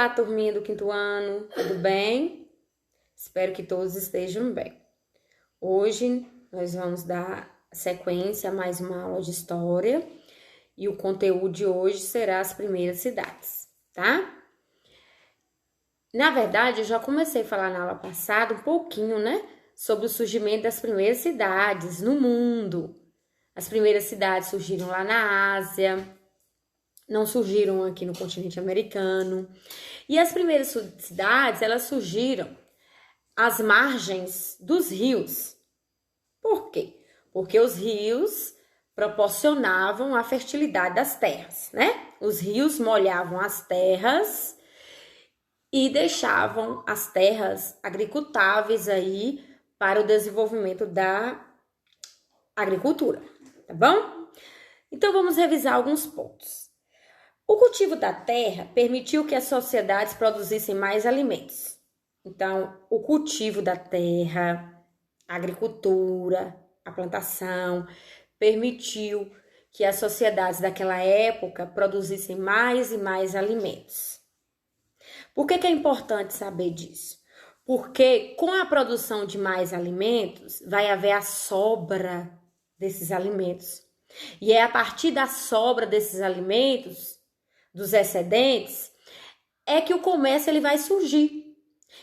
Olá, turminha do quinto ano, tudo bem? Espero que todos estejam bem. Hoje nós vamos dar sequência a mais uma aula de história e o conteúdo de hoje será as primeiras cidades, tá? Na verdade, eu já comecei a falar na aula passada um pouquinho, né? Sobre o surgimento das primeiras cidades no mundo. As primeiras cidades surgiram lá na Ásia, não surgiram aqui no continente americano. E as primeiras cidades, elas surgiram às margens dos rios. Por quê? Porque os rios proporcionavam a fertilidade das terras, né? Os rios molhavam as terras e deixavam as terras agricultáveis aí para o desenvolvimento da agricultura, tá bom? Então vamos revisar alguns pontos. O cultivo da terra permitiu que as sociedades produzissem mais alimentos. Então, o cultivo da terra, a agricultura, a plantação, permitiu que as sociedades daquela época produzissem mais e mais alimentos. Por que é importante saber disso? Porque com a produção de mais alimentos, vai haver a sobra desses alimentos. E é a partir da sobra desses alimentos, dos excedentes, é que o comércio ele vai surgir.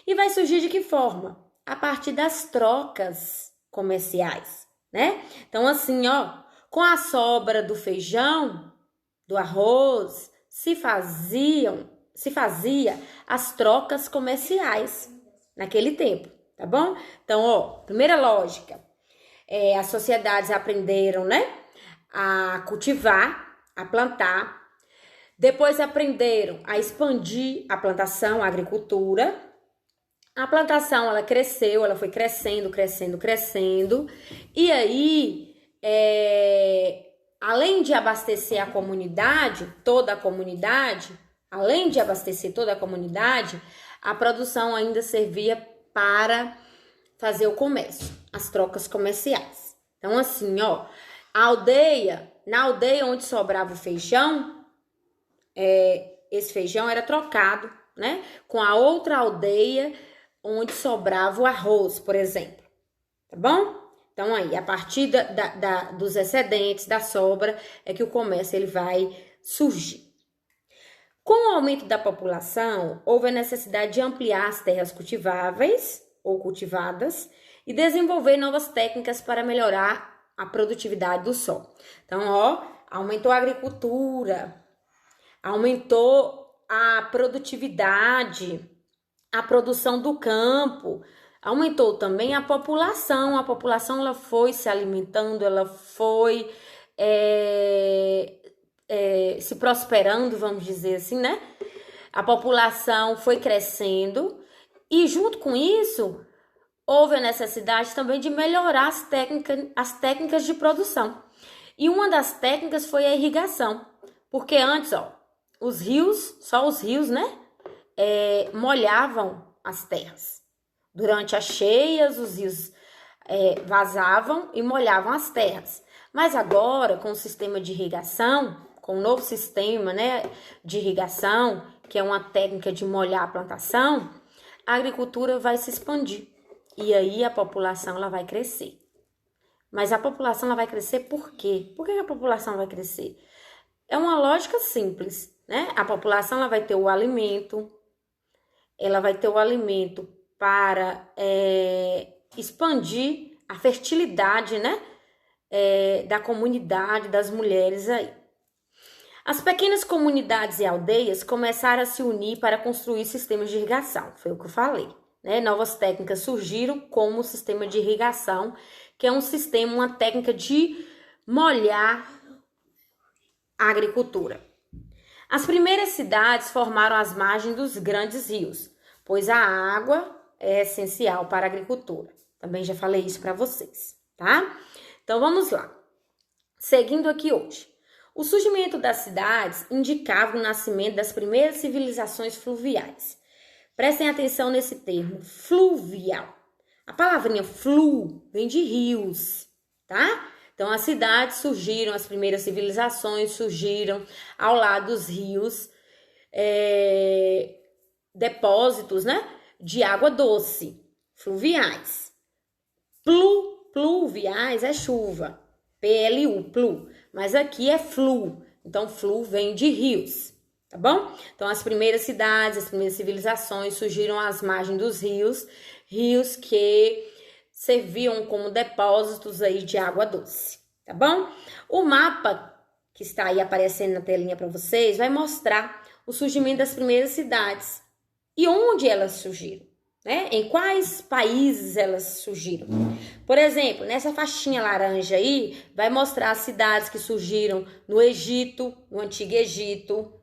E vai surgir de que forma? A partir das trocas comerciais, né? Então, assim, ó, com a sobra do feijão, do arroz, se fazia as trocas comerciais naquele tempo, tá bom? Então, ó, primeira lógica, as sociedades aprenderam, né, a cultivar, a plantar. Depois aprenderam a expandir a plantação, a agricultura. A plantação, ela cresceu, ela foi crescendo. E aí, além de abastecer a comunidade, a produção ainda servia para fazer o comércio, as trocas comerciais. Então, assim, ó, na aldeia onde sobrava o feijão, esse feijão era trocado, né, com a outra aldeia onde sobrava o arroz, por exemplo, tá bom? Então aí, a partir dos excedentes, da sobra, é que o comércio ele vai surgir. Com o aumento da população, houve a necessidade de ampliar as terras cultiváveis ou cultivadas e desenvolver novas técnicas para melhorar a produtividade do solo. Então, ó, aumentou a agricultura, aumentou a produtividade, a produção do campo, aumentou também a população. A população ela foi se alimentando, ela foi se prosperando, vamos dizer assim, né? A população foi crescendo e junto com isso houve a necessidade também de melhorar as técnicas de produção. E uma das técnicas foi a irrigação, porque antes, ó, só os rios, né, molhavam as terras. Durante as cheias, os rios vazavam e molhavam as terras. Mas agora, com o sistema de irrigação, com o novo sistema, né, de irrigação, que é uma técnica de molhar a plantação, a agricultura vai se expandir. E aí a população ela vai crescer. Mas a população ela vai crescer por quê? Por que a população vai crescer? É uma lógica simples, né? A população ela vai ter o alimento, para expandir a fertilidade, né? Da comunidade, das mulheres aí. As pequenas comunidades e aldeias começaram a se unir para construir sistemas de irrigação, foi o que eu falei, né? Novas técnicas surgiram como o sistema de irrigação, que é uma técnica de molhar a agricultura. As primeiras cidades formaram as margens dos grandes rios, pois a água é essencial para a agricultura. Também já falei isso para vocês, tá? Então vamos lá. Seguindo aqui hoje. O surgimento das cidades indicava o nascimento das primeiras civilizações fluviais. Prestem atenção nesse termo, fluvial. A palavrinha flu vem de rios, tá? Então, as cidades surgiram, as primeiras civilizações surgiram ao lado dos rios, depósitos, né, de água doce, fluviais. Pluviais é chuva, PLU, plu, mas aqui é flu, então flu vem de rios, tá bom? Então as primeiras cidades, as primeiras civilizações surgiram às margens dos rios, rios que serviam como depósitos aí de água doce, tá bom? O mapa que está aí aparecendo na telinha para vocês vai mostrar o surgimento das primeiras cidades e onde elas surgiram, né? Em quais países elas surgiram. Por exemplo, nessa faixinha laranja aí, vai mostrar as cidades que surgiram no Egito, no Antigo Egito,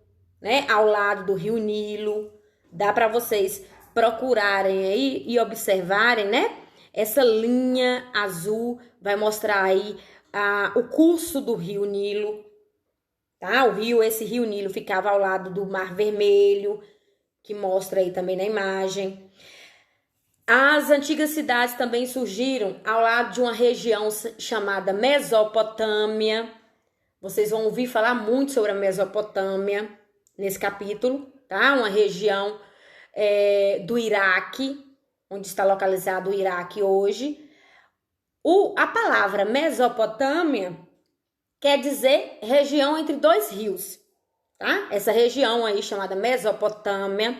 né? Ao lado do Rio Nilo. Dá para vocês procurarem aí e observarem, né? Essa linha azul vai mostrar aí o curso do Rio Nilo, tá? Esse Rio Nilo ficava ao lado do Mar Vermelho, que mostra aí também na imagem. As antigas cidades também surgiram ao lado de uma região chamada Mesopotâmia. Vocês vão ouvir falar muito sobre a Mesopotâmia nesse capítulo, tá? Uma região do Iraque, onde está localizado o Iraque hoje. A palavra Mesopotâmia quer dizer região entre dois rios, tá? Essa região aí chamada Mesopotâmia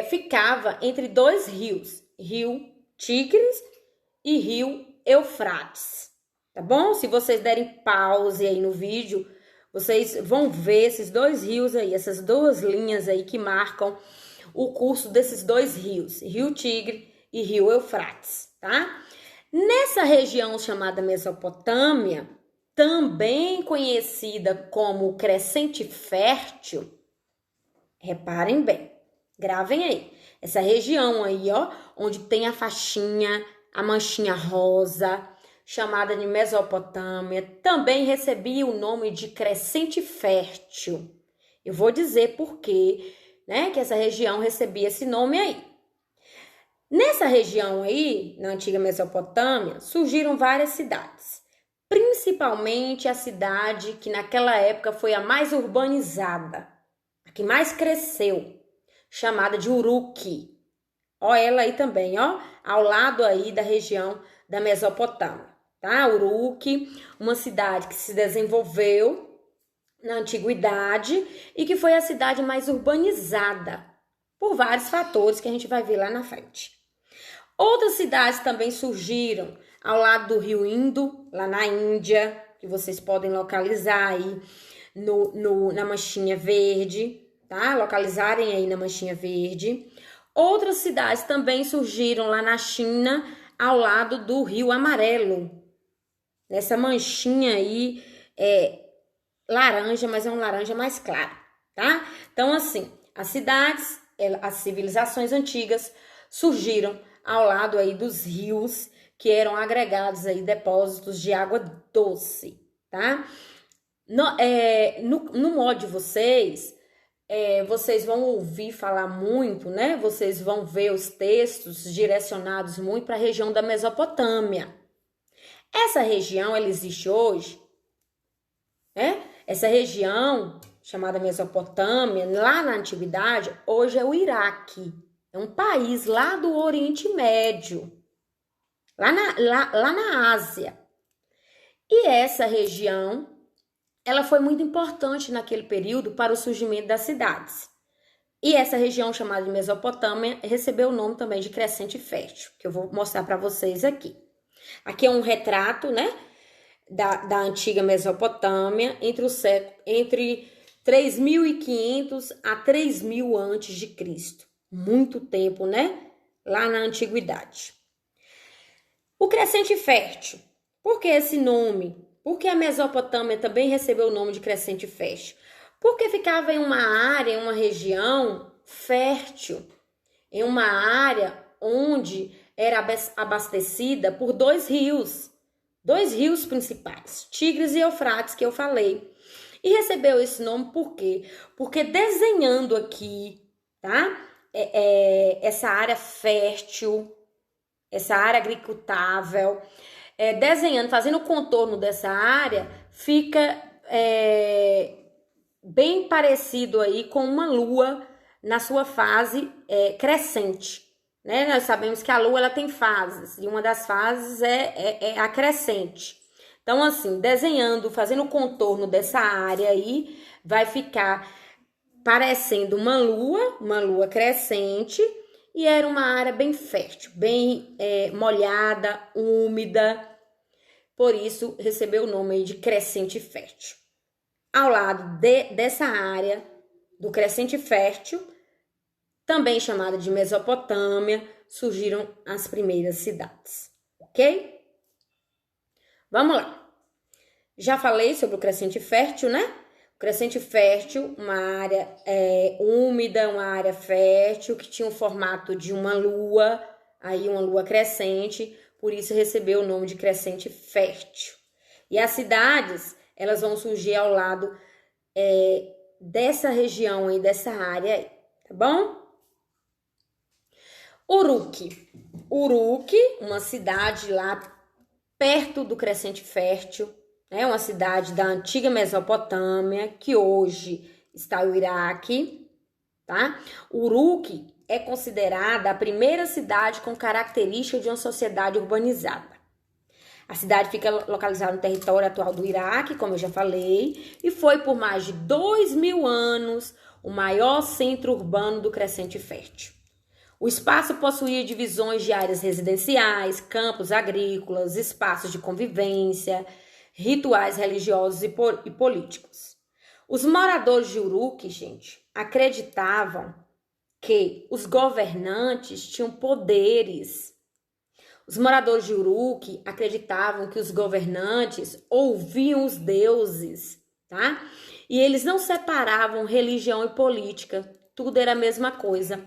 ficava entre dois rios, Rio Tigres e Rio Eufrates, tá bom? Se vocês derem pause aí no vídeo, vocês vão ver esses dois rios aí, essas duas linhas aí que marcam o curso desses dois rios, Rio Tigre e Rio Eufrates, tá? Nessa região chamada Mesopotâmia, também conhecida como Crescente Fértil, reparem bem, gravem aí, essa região aí, ó, onde tem a faixinha, a manchinha rosa, chamada de Mesopotâmia, também recebia o nome de Crescente Fértil. Eu vou dizer por quê, né, que essa região recebia esse nome aí. Nessa região aí, na antiga Mesopotâmia, surgiram várias cidades, principalmente a cidade que naquela época foi a mais urbanizada, a que mais cresceu, chamada de Uruk. Ó, ela aí também, ó, ao lado aí da região da Mesopotâmia, tá? Uruk, uma cidade que se desenvolveu na antiguidade e que foi a cidade mais urbanizada, por vários fatores que a gente vai ver lá na frente. Outras cidades também surgiram ao lado do rio Indo, lá na Índia, que vocês podem localizar aí na manchinha verde, tá? Localizarem aí na manchinha verde. Outras cidades também surgiram lá na China, ao lado do Rio Amarelo. Nessa manchinha aí laranja, mas é um laranja mais claro, tá? Então, assim, as cidades, as civilizações antigas surgiram ao lado aí dos rios, que eram agregados aí, depósitos de água doce, tá? No modo de vocês, vocês vão ouvir falar muito, né? Vocês vão ver os textos direcionados muito para a região da Mesopotâmia. Essa região, ela existe hoje, né? Essa região, chamada Mesopotâmia, lá na antiguidade, hoje é o Iraque. É um país lá do Oriente Médio, lá na Ásia. E essa região, ela foi muito importante naquele período para o surgimento das cidades. E essa região chamada de Mesopotâmia recebeu o nome também de Crescente Fértil, que eu vou mostrar para vocês aqui. Aqui é um retrato, né, da antiga Mesopotâmia entre 3.500 a 3.000 antes de Cristo. Muito tempo, né, lá na antiguidade. O Crescente Fértil, por que esse nome? Por que a Mesopotâmia também recebeu o nome de Crescente Fértil? Porque ficava em uma área, em uma região fértil, em uma área onde era abastecida por dois rios principais, Tigres e Eufrates, que eu falei. E recebeu esse nome por quê? Porque desenhando aqui, tá? Essa área fértil, essa área agricultável, desenhando, fazendo o contorno dessa área, fica bem parecido aí com uma lua na sua fase crescente, né? Nós sabemos que a Lua ela tem fases, e uma das fases é a crescente. Então, assim, desenhando, fazendo o contorno dessa área aí, vai ficar parecendo uma lua crescente, e era uma área bem fértil, bem molhada, úmida, por isso recebeu o nome aí de crescente fértil. Ao lado dessa área do crescente fértil, também chamada de Mesopotâmia, surgiram as primeiras cidades, ok? Vamos lá. Já falei sobre o crescente fértil, né? O crescente fértil, uma área úmida, uma área fértil, que tinha o formato de uma lua, aí uma lua crescente, por isso recebeu o nome de crescente fértil. E as cidades, elas vão surgir ao lado dessa região aí, dessa área aí, tá bom? Uruk, uma cidade lá perto do crescente fértil, né? Uma cidade da antiga Mesopotâmia, que hoje está o Iraque, tá? Uruk é considerada a primeira cidade com características de uma sociedade urbanizada. A cidade fica localizada no território atual do Iraque, como eu já falei, e foi por mais de 2.000 anos o maior centro urbano do crescente fértil. O espaço possuía divisões de áreas residenciais, campos agrícolas, espaços de convivência, rituais religiosos e políticos. Os moradores de Uruk, gente, acreditavam que os governantes tinham poderes. Os moradores de Uruk acreditavam que os governantes ouviam os deuses, tá? E eles não separavam religião e política, tudo era a mesma coisa.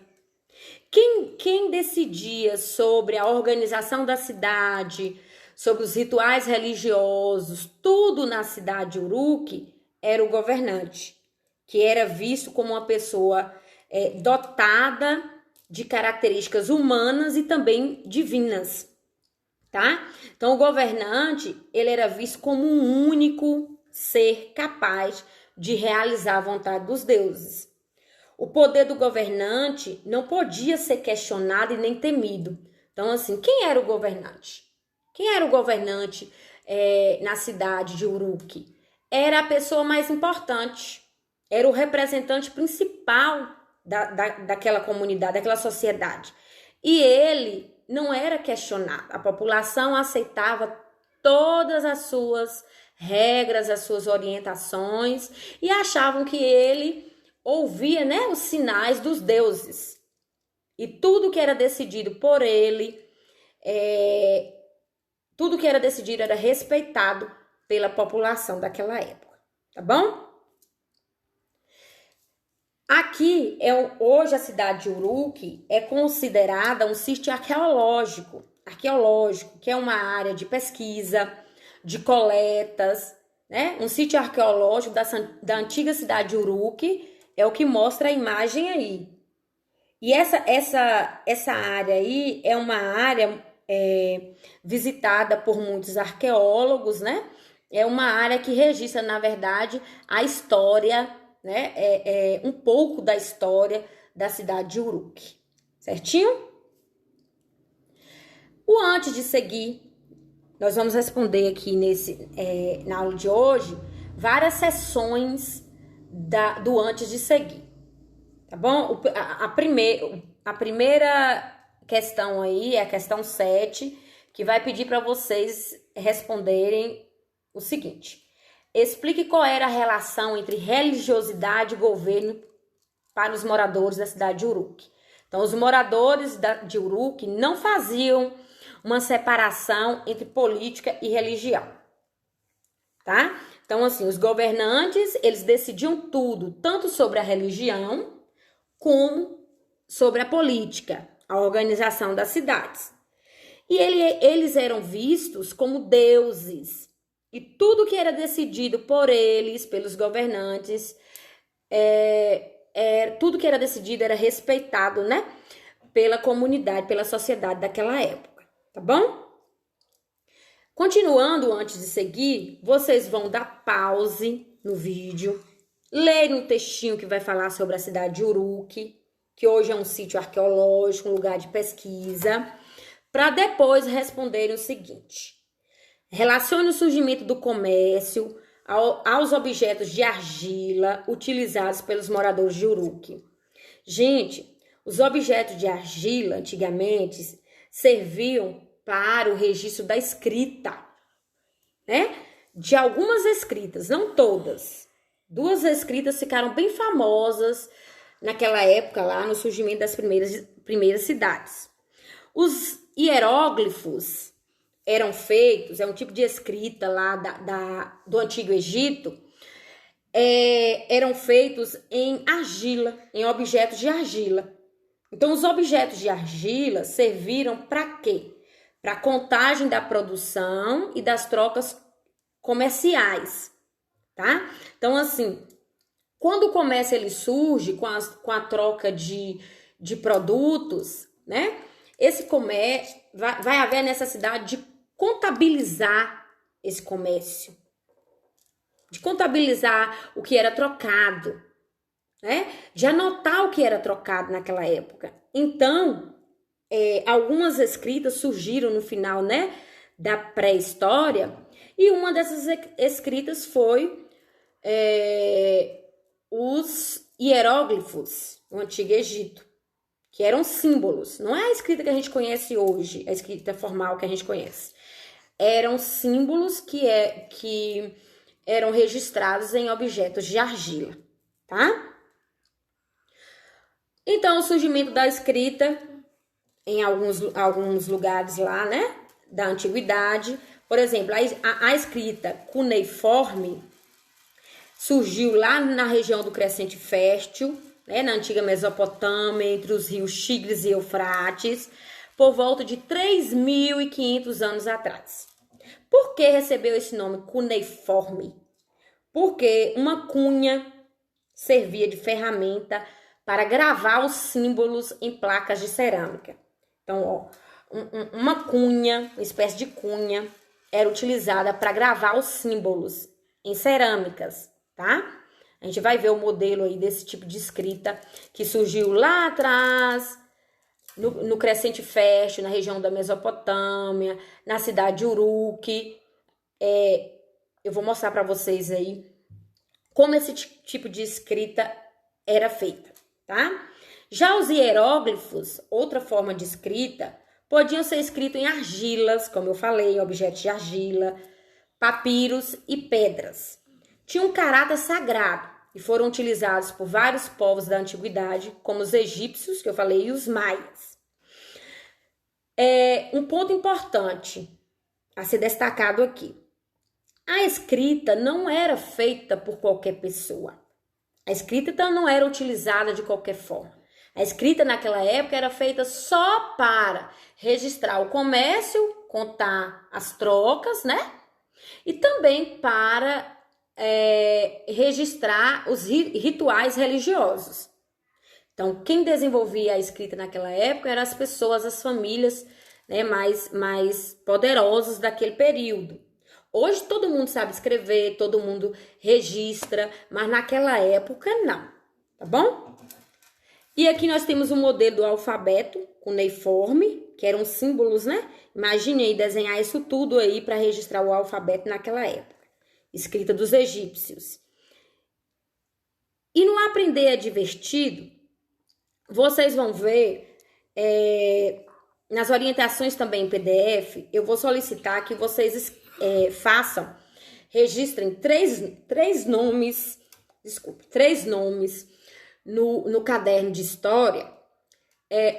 Quem decidia sobre a organização da cidade, sobre os rituais religiosos, tudo na cidade de Uruk, era o governante, que era visto como uma pessoa dotada de características humanas e também divinas, tá? Então, o governante, ele era visto como um único ser capaz de realizar a vontade dos deuses. O poder do governante não podia ser questionado e nem temido. Então, assim, quem era o governante? Quem era o governante na cidade de Uruk? Era a pessoa mais importante. Era o representante principal daquela comunidade, daquela sociedade. E ele não era questionado. A população aceitava todas as suas regras, as suas orientações e achavam que ele ouvia, né, os sinais dos deuses. E tudo que era decidido por ele, tudo que era decidido era respeitado pela população daquela época, tá bom? Aqui, hoje a cidade de Uruk é considerada um sítio arqueológico, que é uma área de pesquisa, de coletas, né? Um sítio arqueológico da antiga cidade de Uruk, é o que mostra a imagem aí. E essa área aí é uma área visitada por muitos arqueólogos, né? É uma área que registra, na verdade, a história, né? Um pouco da história da cidade de Uruk. Certinho? O antes de seguir, nós vamos responder aqui na aula de hoje várias sessões do antes de seguir, tá bom? A primeira questão aí é a questão 7, que vai pedir para vocês responderem o seguinte: explique qual era a relação entre religiosidade e governo para os moradores da cidade de Uruk. Então, os moradores de Uruk não faziam uma separação entre política e religião, tá? Então, assim, os governantes, eles decidiam tudo, tanto sobre a religião, como sobre a política, a organização das cidades. E eles eram vistos como deuses. E tudo que era decidido por eles, pelos governantes, tudo que era decidido era respeitado, né? Pela comunidade, pela sociedade daquela época, tá bom? Continuando, antes de seguir, vocês vão dar pause no vídeo, lerem um textinho que vai falar sobre a cidade de Uruk, que hoje é um sítio arqueológico, um lugar de pesquisa, para depois responderem o seguinte: relacione o surgimento do comércio aos objetos de argila utilizados pelos moradores de Uruk. Gente, os objetos de argila, antigamente, serviam para o registro da escrita, né? De algumas escritas, não todas. 2 escritas ficaram bem famosas naquela época, lá no surgimento das primeiras cidades. Os hieróglifos eram feitos, é um tipo de escrita lá do Antigo Egito, eram feitos em argila, em objetos de argila. Então, os objetos de argila serviram para quê? Para a contagem da produção e das trocas comerciais, tá? Então, assim, quando o comércio ele surge com a troca de produtos, né? Esse comércio, vai haver a necessidade de contabilizar esse comércio, de contabilizar o que era trocado, né? De anotar o que era trocado naquela época. Então, algumas escritas surgiram no final, né, da pré-história, e uma dessas escritas foi os hieróglifos no Antigo Egito, que eram símbolos. Não é a escrita que a gente conhece hoje, a escrita formal que a gente conhece. Eram símbolos que eram registrados em objetos de argila, tá? Então, o surgimento da escrita em alguns lugares lá, né, da antiguidade. Por exemplo, a escrita cuneiforme surgiu lá na região do Crescente Fértil, né, na antiga Mesopotâmia, entre os rios Tigres e Eufrates, por volta de 3.500 anos atrás. Por que recebeu esse nome cuneiforme? Porque uma cunha servia de ferramenta para gravar os símbolos em placas de cerâmica. Então, ó, uma cunha, uma espécie de cunha, era utilizada para gravar os símbolos em cerâmicas, tá? A gente vai ver o modelo aí desse tipo de escrita que surgiu lá atrás, no Crescente Fértil, na região da Mesopotâmia, na cidade de Uruk. Eu vou mostrar para vocês aí como esse tipo de escrita era feita, tá? Já os hieróglifos, outra forma de escrita, podiam ser escritos em argilas, como eu falei, objetos de argila, papiros e pedras. Tinham um caráter sagrado e foram utilizados por vários povos da antiguidade, como os egípcios, que eu falei, e os maias. Um ponto importante a ser destacado aqui. A escrita não era feita por qualquer pessoa. A escrita então não era utilizada de qualquer forma. A escrita naquela época era feita só para registrar o comércio, contar as trocas, né? E também para registrar os rituais religiosos. Então, quem desenvolvia a escrita naquela época eram as pessoas, as famílias, né, mais poderosas daquele período. Hoje todo mundo sabe escrever, todo mundo registra, mas naquela época não, tá bom? E aqui nós temos um modelo do alfabeto cuneiforme, que eram símbolos, né? Imagine aí desenhar isso tudo aí para registrar o alfabeto naquela época. Escrita dos egípcios. E no Aprender é Divertido, vocês vão ver, nas orientações também em PDF, eu vou solicitar que vocês registrem três nomes no caderno de história,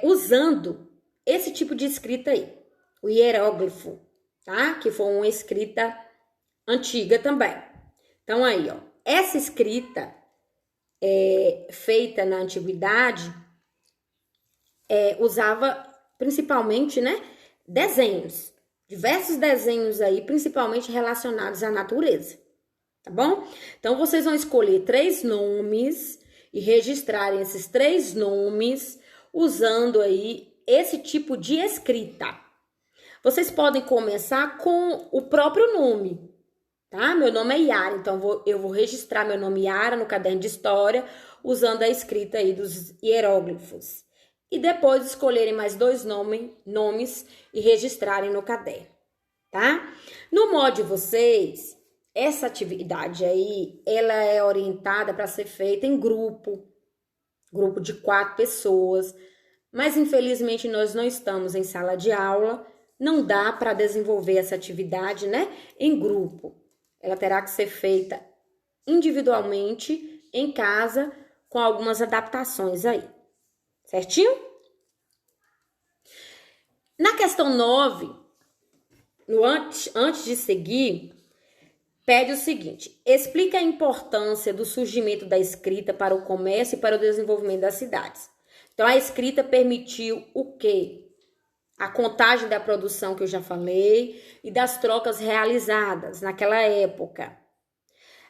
usando esse tipo de escrita aí, o hieróglifo, tá? Que foi uma escrita antiga também. Então aí, ó, essa escrita feita na antiguidade usava principalmente, né, desenhos, diversos desenhos aí, principalmente relacionados à natureza, tá bom? Então vocês vão escolher 3 nomes e registrarem esses 3 nomes usando aí esse tipo de escrita. Vocês podem começar com o próprio nome, tá? Meu nome é Yara, então eu vou registrar meu nome Yara no caderno de história, usando a escrita aí dos hieróglifos. E depois escolherem mais 2 nomes e registrarem no caderno, tá? No modo de vocês, essa atividade aí, ela é orientada para ser feita em grupo de 4 pessoas, mas infelizmente nós não estamos em sala de aula, não dá para desenvolver essa atividade, né, em grupo. Ela terá que ser feita individualmente, em casa, com algumas adaptações aí, certinho? Na questão 9, antes de seguir, pede o seguinte: explica a importância do surgimento da escrita para o comércio e para o desenvolvimento das cidades. Então, a escrita permitiu o quê? A contagem da produção que eu já falei e das trocas realizadas naquela época.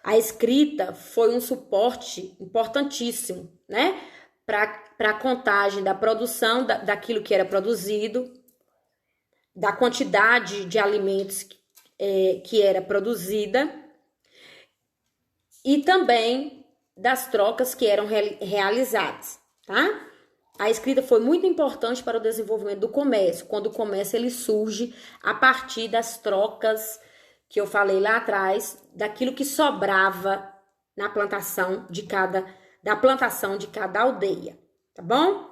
A escrita foi um suporte importantíssimo, né? Para a contagem da produção, daquilo que era produzido, da quantidade de alimentos que era produzida e também das trocas que eram realizadas, tá? A escrita foi muito importante para o desenvolvimento do comércio, quando o comércio ele surge a partir das trocas que eu falei lá atrás, daquilo que sobrava na plantação de cada aldeia, tá bom?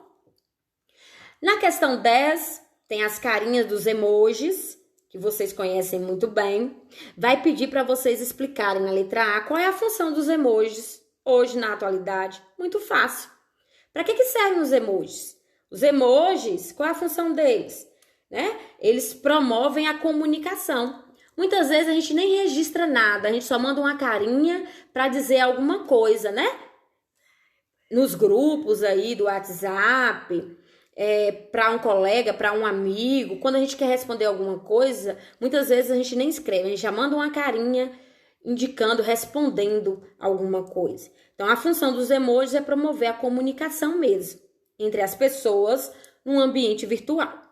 Na questão 10, tem as carinhas dos emojis, que vocês conhecem muito bem. Vai pedir para vocês explicarem na letra A qual é a função dos emojis hoje na atualidade. Muito fácil. Para que servem os emojis? Os emojis, qual é a função deles? Né? Eles promovem a comunicação. Muitas vezes a gente nem registra nada, a gente só manda uma carinha para dizer alguma coisa, né? Nos grupos aí do WhatsApp, para um colega, para um amigo, quando a gente quer responder alguma coisa, muitas vezes a gente nem escreve, a gente já manda uma carinha indicando, respondendo alguma coisa. Então, a função dos emojis é promover a comunicação mesmo entre as pessoas num ambiente virtual.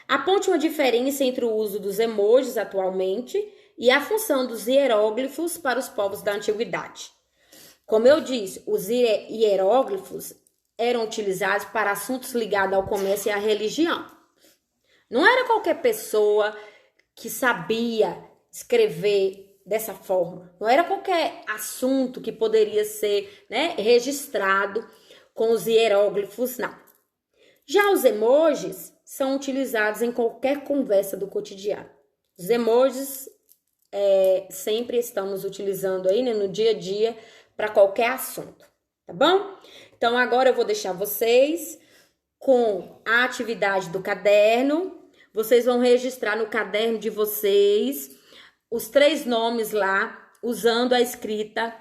Aponte uma diferença entre o uso dos emojis atualmente e a função dos hieróglifos para os povos da antiguidade. Como eu disse, os hieróglifos eram utilizados para assuntos ligados ao comércio e à religião. Não era qualquer pessoa que sabia escrever dessa forma. Não era qualquer assunto que poderia ser, né, registrado com os hieróglifos, não. Já os emojis são utilizados em qualquer conversa do cotidiano. Os emojis sempre estamos utilizando aí, né, no dia a dia para qualquer assunto, tá bom? Então, agora eu vou deixar vocês com a atividade do caderno. Vocês vão registrar no caderno de vocês os 3 nomes lá, usando a escrita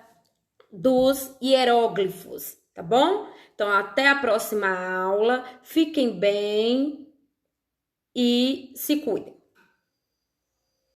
dos hieróglifos, tá bom? Então, até a próxima aula. Fiquem bem e se cuidem.